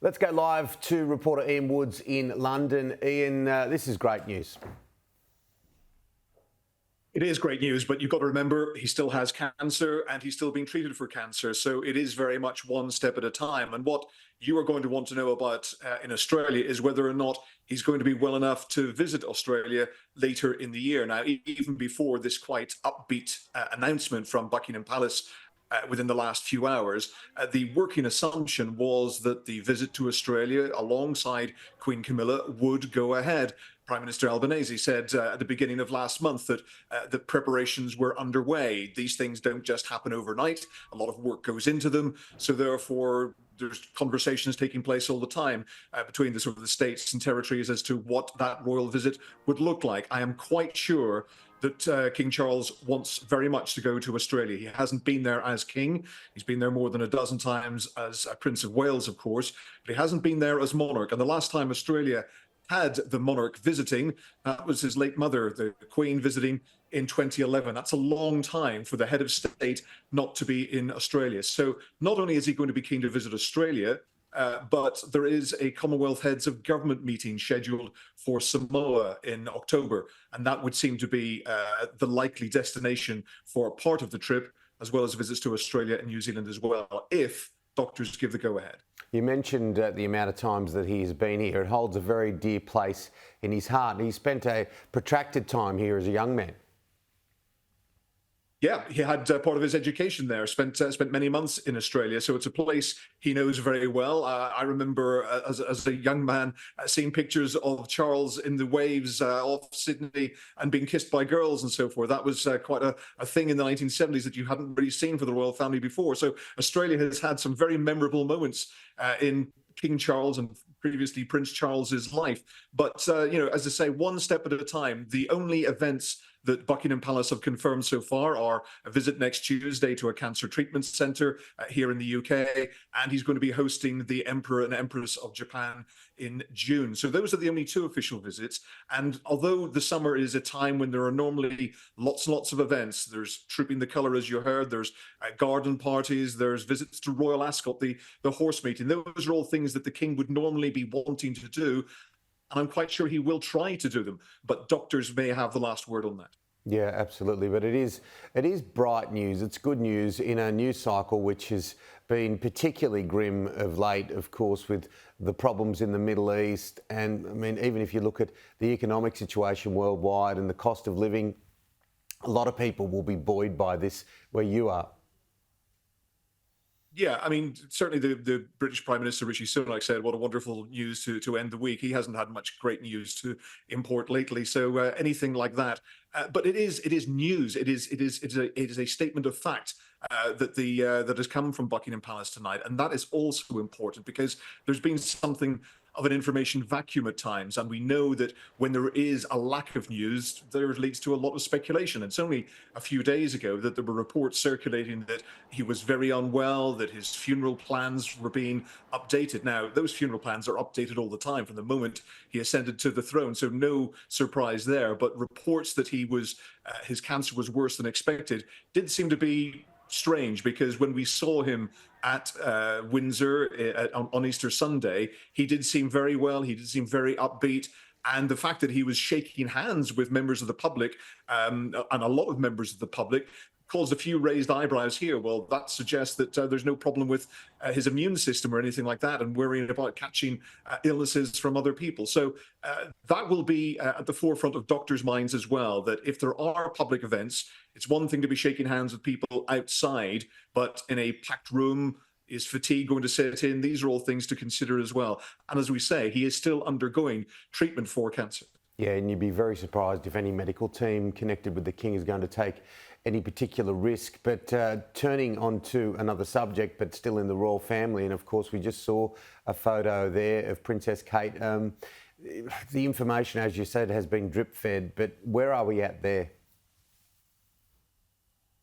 Let's go live to reporter Ian Woods in London. Ian, this is great news. It is great news, but you've got to remember he still has cancer and he's still being treated for cancer. So it is very much one step at a time. And what you are going to want to know about in Australia is whether or not he's going to be well enough to visit Australia later in the year. Now, even before this quite upbeat announcement from Buckingham Palace within the last few hours, the working assumption was that the visit to Australia alongside Queen Camilla would go ahead. Prime Minister Albanese said at the beginning of last month that the preparations were underway. These things don't just happen overnight. A lot of work goes into them. So therefore, there's conversations taking place all the time between the sort of the states and territories as to what that royal visit would look like. I am quite sure that King Charles wants very much to go to Australia. He hasn't been there as king. He's been there more than a dozen times as Prince of Wales, of course, but he hasn't been there as monarch. And the last time Australia had the monarch visiting, that was his late mother, the Queen, visiting in 2011. That's a long time for the head of state not to be in Australia. So not only is he going to be keen to visit Australia, but there is a Commonwealth Heads of Government meeting scheduled for Samoa in October. And that would seem to be the likely destination for part of the trip, as well as visits to Australia and New Zealand as well, if doctors give the go-ahead. You mentioned the amount of times that he's been here. It holds a very dear place in his heart. He spent a protracted time here as a young man. Yeah, he had part of his education there, spent many months in Australia. So it's a place he knows very well. I remember as a young man seeing pictures of Charles in the waves off Sydney and being kissed by girls and so forth. That was quite a thing in the 1970s that you hadn't really seen for the royal family before. So Australia has had some very memorable moments in King Charles and previously Prince Charles's life. But, as I say, one step at a time. The only events that Buckingham Palace have confirmed so far are a visit next Tuesday to a cancer treatment centre here in the UK, and he's going to be hosting the Emperor and Empress of Japan in June. So those are the only two official visits. And although the summer is a time when there are normally lots and lots of events, there's Trooping the Colour, as you heard, there's garden parties, there's visits to Royal Ascot, the horse meeting. Those are all things that the King would normally be wanting to do. And I'm quite sure he will try to do them, but doctors may have the last word on that. Yeah, absolutely. But it is bright news. It's good news in a news cycle which has been particularly grim of late, of course, with the problems in the Middle East. And I mean, even if you look at the economic situation worldwide and the cost of living, a lot of people will be buoyed by this where you are. Yeah, I mean, certainly the British Prime Minister Rishi Sunak said, what a wonderful news to end the week. He hasn't had much great news to import lately, so anything like that. But it is news. It is a statement of fact that has come from Buckingham Palace tonight, and that is also important because there's been something of an information vacuum at times, and we know that when there is a lack of news, there leads to a lot of speculation. It's only a few days ago that there were reports circulating that he was very unwell, that his funeral plans were being updated. Now, those funeral plans are updated all the time from the moment he ascended to the throne, so no surprise there. But reports that his cancer was worse than expected did seem to be strange, because when we saw him at Windsor on Easter Sunday, he did seem very well. He did seem very upbeat. And the fact that he was shaking hands with members of the public and a lot of members of the public caused a few raised eyebrows here. Well, that suggests that there's no problem with his immune system or anything like that, and worrying about catching illnesses from other people. So that will be at the forefront of doctors' minds as well, that if there are public events, it's one thing to be shaking hands with people outside, but in a packed room, is fatigue going to set in? These are all things to consider as well. And as we say, he is still undergoing treatment for cancer. Yeah, and you'd be very surprised if any medical team connected with the King is going to take any particular risk. But turning on to another subject, but still in the royal family, and of course we just saw a photo there of Princess Kate. The information, as you said, has been drip-fed, but where are we at there?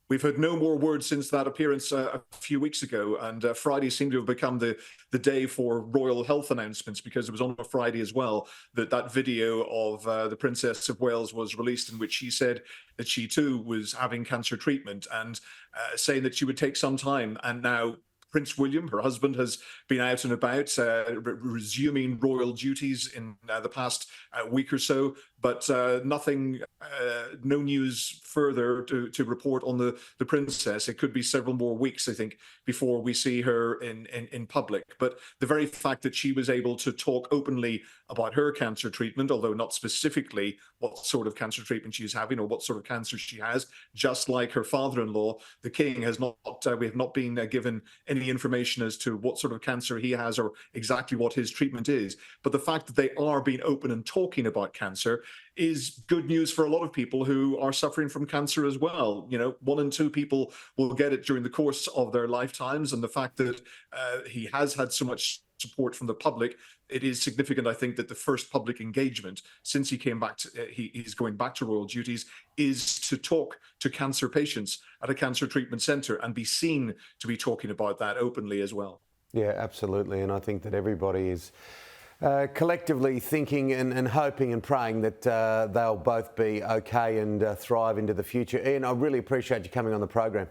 We've heard no more words since that appearance a few weeks ago, and Friday seemed to have become the day for royal health announcements, because it was on a Friday as well that video of the Princess of Wales was released, in which she said that she too was having cancer treatment, and saying that she would take some time. And now Prince William, her husband, has been out and about, resuming royal duties in the past week or so, but nothing, no news further to report on the princess. It could be several more weeks, I think, before we see her in public. But the very fact that she was able to talk openly about her cancer treatment, although not specifically what sort of cancer treatment she's having or what sort of cancer she has, just like her father-in-law, the king, has not, we have not been given any information as to what sort of cancer he has or exactly what his treatment is. But the fact that they are being open and talking about cancer is good news for a lot of people who are suffering from cancer as well. You know, 1 in 2 people will get it during the course of their lifetimes, and the fact that he has had so much support from the public, it is significant, I think, that the first public engagement since he came back to, he's going back to royal duties, is to talk to cancer patients at a cancer treatment centre and be seen to be talking about that openly as well. Yeah, absolutely. And I think that everybody is collectively thinking and hoping and praying that they'll both be okay and thrive into the future. Ian, I really appreciate you coming on the program.